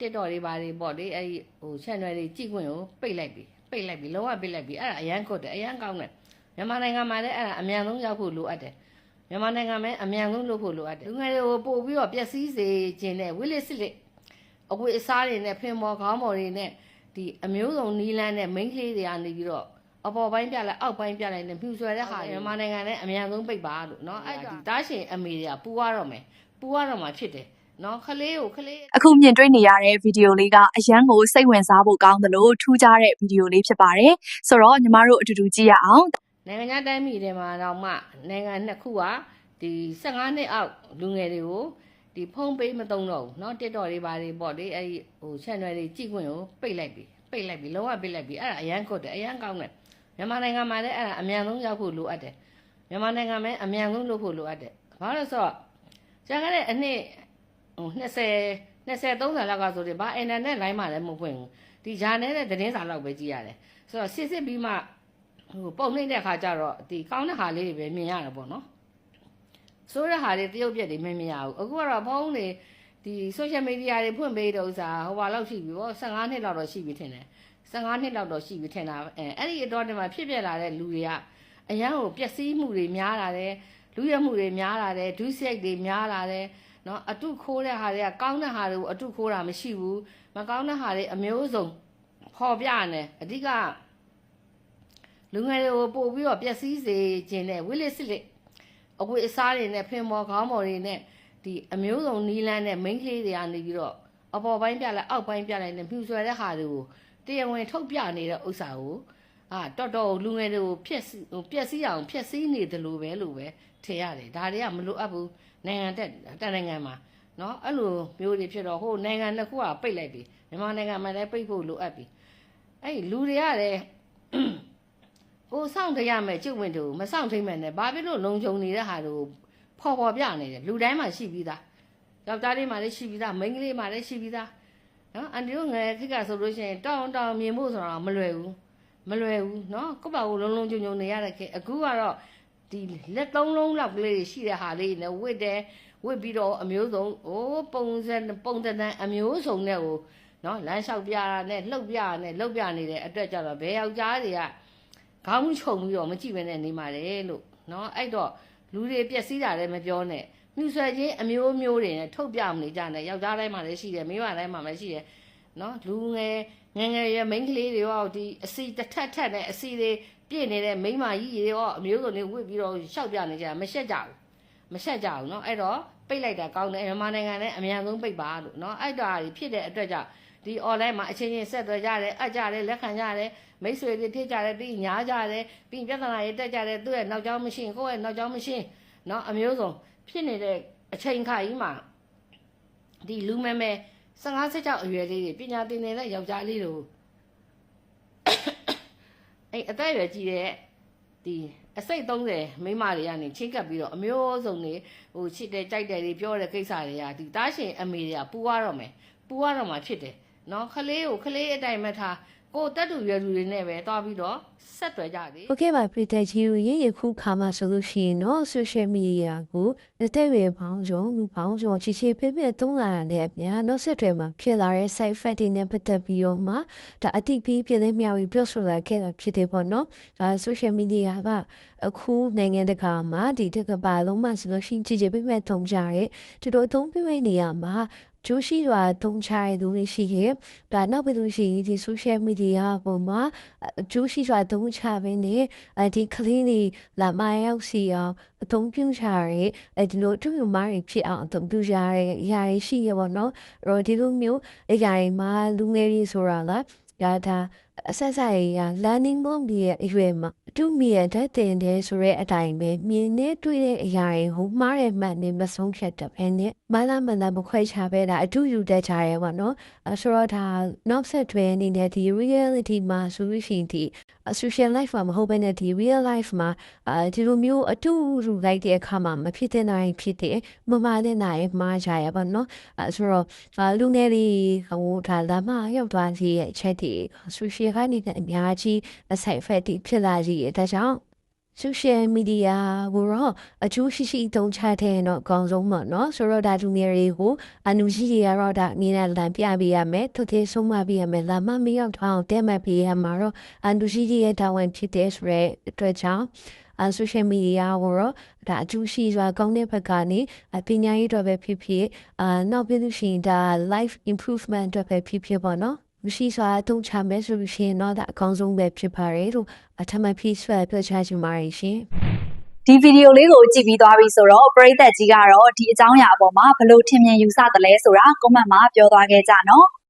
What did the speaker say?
တက်တော်လေးပါလေးပေါ့လေအဲ့ဟို channel တွေကြည့်ခွင့်ကိုပိတ်လိုက်ပြီလုံးဝပိတ်လိုက်ပြီအဲ့ဒါအရန်ကွတ်တယ်အရန်ကောင်းတယ်မြန်မာနိုင်ငံမှာလည်းအဲ့ဒါအမြန်ဆုံးရောက်ဖို့လိုအပ်တယ်မြန်မာနိုင်ငံမှာအမြန်ဆုံးလုပ်ဖို့လိုအပ်တယ်လူငယ်တွေကိုပို့ပြီးတော့ပျက်စီးစေခြင်းနဲ့ဝိလစ်စစ်လက်အဝတ်အစားတွေနဲ့ဖင်မော်ခေါင်းမော်တွေနဲ့ဒီအမျိုးစုံနီလန်းနဲ့မိန်းကလေးတွေကနေပြီးတော့အပေါ်ပိုင်းပြလိုက်အောက်ပိုင်းပြလိုက်နဲ့ဖြူဆွဲတဲ့ဟာမြန်မာနိုင်ငံနဲ့အမြန်ဆုံးပိတ်ပါလို့เนาะအဲ့ဒါဒီတားရှင်အမေတွေကပူရတော့မယ်ပူရတော့မှာဖြစ်တယ်နော်ခလေးအခုမြင်တွေ့နေရတဲ့ဗီဒီယိုလေးကအရန်ကိုစိတ်ဝင်စားဖို့ကောင်းတယ်လို့ထူးခြားတဲ့ဗီဒီယိုလေးဖြစ်ပါတယ်ဆိုတော့ညီမတို့အတူတူကြည့်ရအောင်နိုင်ငံခြားတိုင်းပြည်တွေမှာတော့မှနိုင်ငံနှစ်ခုကဒီ15နှစ်အောက်လူငယ်တွေကိုဒီဖုန်းပေးမသုံးတော့ဘူးเนาะ TikTok တွေပါတွေပေါ့လေအဲ့ဟို channel တွေကြည့်ခွင့်ကိုပိတ်လိုက်ပြီလုံးဝပိတ်လိုက်ပြီအဲ့ဒါအရန်ကွတ်တယ်အရန်ကောင်းတယ်မြန်မာနိုင်ငံမှာလည်းအဲ့ဒါအမြန်ဆုံးရောက်ဖို့လိုအပ်တယ်မြန်မာနိုင်ငံမှာအမြန်ဆုံးလုပ်ဖို့လိုအပ်တယ်ဘာလို့လဲဆိုတော့ကျန်တဲ့အနှစ်20-30လောက်ကဆိုရင်ဘာအင်တာနက်လိုင်းမှလည်းမဖွင့်ဘူးဒီဂျာနယ်တဲ့သတင်းစာလောက်ပဲကြည့်ရတယ်ဆိုတော့စစ်ပြီးမှဟိုပုံနှိမ့်တဲ့အခါကျတော့ဒီကောင်းတဲ့ဟာလေးတွေပဲမြင်ရတာပေါ့နော်ဆိုတဲ့ဟာတွေတရုတ်ပြက်တွေမမြင်ရဘူးအခုကတော့ဖုန်းတွေဒီ social media တွေဖွင့်ပေးတဲ့ဥစ္စာဟိုဘာလောက်ရှိပြီပေါ့15နှစ်လောက်တော့ရှိပြီထင်တယ်15နှစ်လောက်တော့ရှိပြီထင်တာအဲ့ဒီအတော်တွေမှာဖြစ်ပြလာတဲ့လူတွေကအရန်ကိုပျက်စီးမှုတွေများလာတယ်လူရမှုတွေများလာတယ်ဒုစရိုက်တွေများလာတယ်နော်အတုခိုးတဲ့ဟာတွေကကောင်းတဲ့ဟာတွေကိုအတုခိုးတာမရှိဘူးမကောင်းတဲ့ဟာတွေအမျိုးစုံဖော်ပြနေအဓိကလူငယ်တွေကိုပို့ပြီးတော့ပျက်စီးစေခြင်းနဲ့ဝိလစ်စစ်လက်အဝတ်အစားတွေနဲ့ဖင်မော်ခေါင်းမော်တွေနဲ့ဒီအမျိုးစုံနီလန်းနဲ့မိန်းကလေးတွေကနေပြီးတော့အပေါ်ပိုင်းပြလိုက်အောက်ပိုင်းပြလိုက်နဲ့ဖြူဆွဲတဲ့ဟာတွေကိုတရားဝင်ထုတ်ပြနေတဲ့ဥစ္စာကိုတော်တော်လူငယ်တွေကိုပျက်စီးအောင်ဖျက်ဆီးနေတယ်လို့ပဲထင်ရတယ်ဒါတွေကမလိုအပ်ဘူးနိုင်ငံတက်နိုင်ငံမှာเนาะအဲ့လိုမျိုးတွေဖြစ်တော့ဟိုနိုင်ငံတစ်ခုကပိတ်လိုက်ပြီမြန်မာနိုင်ငံမှာလည်းပိတ်ဖို့လိုအပ်ပြီအဲ့လူတွေကလည်းကိုစောင့်ကြရမယ်ကျုပ်ဝင်တူမစောင့်ထိမ့်မယ်နဲ့ဘာဖြစ်လို့လုံခြုံနေတဲ့ဟာတို့ဖော်ပြနေတယ်လူတိုင်းမှာရှိပြီးသားယောက်ျားလေးမှာလည်းရှိပြီးသားမိန်းကလေးမှာလည်းရှိပြီးသားနော်အန်တီတို့ငယ်ခက်ကဆိုလို့ရှိရင်တောင်းမြင်ဖို့ဆိုတာမလွယ်ဘူးနော်ကိုယ့်ဘာကိုလုံးကြုံနေရတဲ့ခေတ်အခုကတော့ဒီလက်သုံးလုံးလောက်ကလေးရှိတဲ့ဟာလေးနဲ့ဝစ်ပြီးတော့အမျိုးစုံပုံစံအမျိုးစုံနဲ့ကိုနော်လမ်းလျှောက်ပြတာနဲ့လှုပ်ပြနေတဲ့အတွက်ကြတော့ဘယ်ယောက်ျားတွေကခေါင်းခြုံပြီးတော့မကြည့်ဘဲနဲ့နေမှာလေလို့နော်အဲ့တော့လူတွေပျက်စီးတာလည်းမပြောနဲ့မြူဆွဲချင်းအမျိုးတွေနဲ့ထုတ်ပြမနေကြနဲ့ယောက်ျားတိုင်းမှာလည်းရှိတယ်မိန်းမတိုင်းမှာလည်းရှိတယ်နော်လူငယ်ရမိန်းကလေးတွေရောဒီအစီတစ်ထက်နဲ့အစီတွေပြည့်နေတဲ့မိန်းမကြီးတွေရောအမျိုးစုံတွေဝစ်ပြီးတော့ရှောက်ပြနေကြမရှက်ကြဘူးเนาะအဲ့တော့ပိတ်လိုက်တာကောင်းတယ်မြန်မာနိုင်ငံနဲ့အများဆုံးပိတ်ပါလို့เนาะအဲ့ဒါဖြစ်တဲ့အတွက်ကြောင့်ဒီ online မှာအချင်းချင်းဆက်သွယ်ကြတယ်အပ်ကြတယ်လက်ခံကြတယ်မိတ်ဆွေတွေဖြစ်ကြတယ်ပြီးညားကြတယ်ပြီးပြဿနာတွေတက်ကြတယ်သူ့ရဲ့နောက်ကျောင်းမရှိကိုယ့်ရဲ့နောက်ကျောင်းမရှိเนาะအမျိုးစုံဖြစ်နေတဲ့အချိန်ခါကြီးမှာဒီလူမဲ15-16အရွယ်လေးတွေပညာသင်နေတဲ့ယောက်ျားလေးတို့အဲ့အသက်အရွယ်ကြီးတဲ့ဒီအစိတ်30မိန်းမတွေကနေချင်းကပ်ပြီးတော့အမျိုးစုံနေဟိုချစ်တယ်ကြိုက်တယ်တွေပြောတဲ့ကိစ္စတွေကဒီတားရှင်အမေတွေကပူရတော့မှာဖြစ်တယ်နော်ခလေးအတိုင်းမှထားကိုတက်တူရွယ်သူတွေနဲ့ပဲတွားပြီးတော့ဆက်သွယ်ကြတယ်โอเคပါပြည်သက်ကြီးရေခုခါမှဆိုလို့ရှိရင်တော့ social media ကိုတဲ့ဝေပေါင်းစုံလူပေါင်းစုံချီဖေးသုံးလာတဲ့အပြင်နောက်ဆက်တွဲမှာဖြစ်လာတဲ့ side effect တွေနဲ့ပတ်သက်ပြီးတော့မှဒါအတိပြီးပြည်သက်မြောက်ပြီးပြောဆိုလာခဲ့တာဖြစ်တယ်ပေါ့နော်ဒါ social media ကအခုနိုင်ငံတကာမှာဒီတစ်ကပါလုံးမှဆိုလို့ရှိရင်ချီဖေးထုံကြရဲဒီလိုသုံးဖေးနေရမှာကျိုးရှိစွာသုံးချရသူတွေရှိခဲ့ဒါနောက်ပြီးလို့ရှိရင်ဒီ social media ပေါ်မှာကျိုးရှိစွာသုံးချပင်းနေဒီကလေးတွေလာမရောက်စီအောင်အသုံးပြုချရဲဒီလိုသူ့မျိုးမားတွေဖြစ်အောင်အသုံးပြုကြရဲအရာတွေရှိရပါတော့အဲ့ဒီလိုမျိုးအရာတွေမှာလူငယ်တွေဆိုတာလားဒါအဆက်ဆက်ရ learning mode ရဲ့အရွယ်မှာသူ့မိရဲ့တဲ့တင်တဲ့ဆိုရဲအတိုင်းပဲမြင်နေတွေ့တဲ့အရာတွေဟိုမှားတဲ့မှန်နေမဆုံးဖြတ်တဲ့ပဲနဲ့မလာမခွဲခြားပဲဒါအထူးယူတတ်ကြရဲပေါ့နော်ဆိုတော့ဒါနောက်ဆက်တွဲအနေနဲ့ဒီ reality မှာဆိုလို့ရှိရင်ဒီ social life မှာမဟုတ်ဘဲနဲ့ဒီ real life မှာဒီလိုမျိုးအထူးယူလိုက်တဲ့အခါမှာမဖြစ်တဲ့နိုင်ဖြစ်တဲ့မမတဲ့နိုင်မှားကြရပါတော့ဆိုတော့လူငယ်တွေဟိုဒါလာမရောက်သွားစီရဲ့ chat တွေ social ကနေအများကြီး side effect ဖြစ်လာကြီးဒါကြောင့် social media ကိုတော့အကျိုးရှိရှိသုံးချတဲ့တော့အကောင်းဆုံးပေါ့နော်ဆိုတော့ဒါသူငယ်တွေကိုအနုရှိတွေကတော့ဒါအနေနဲ့လမ်းပြပေးရမယ်သူသေးဆုံးမပေးရမယ်လာမမရောက်ထောင်းတဲမှတ်ပေးရမှာတော့အနုရှိတွေရဲ့တာဝန်ဖြစ်တဲ့ဆိုတဲ့အတွက်ကြောင့်social media ကိုတော့ဒါအကျိုးရှိစွာကောင်းတဲ့ဘက်ကနေပညာရေးတော့ပဲဖြစ်ဖြစ်နောက်ပြီးလို့ရှိရင်ဒါ life improvement တော့ပဲဖြစ်ဖြစ်ပေါ့နော်မရှိစွာတုံးချမယ်ဆိုလို့ရှိရင်တော့ဒါအကောင်းဆုံးပဲဖြစ်ပါတယ်လို့အထမဖြစ်ဆွဲပြောချချင်ပါတယ်ရှင်ဒီဗီဒီယိုလေးကိုကြည့်ပြီးသွားပြီဆိုတော့ပရိသတ်ကြီးကတော့ဒီအကြောင်းအရာအပေါ်မှာဘယ်လိုထင်မြင်ယူဆသလဲဆိုတာ comment မှာပြောသွားခဲ့ကြနော်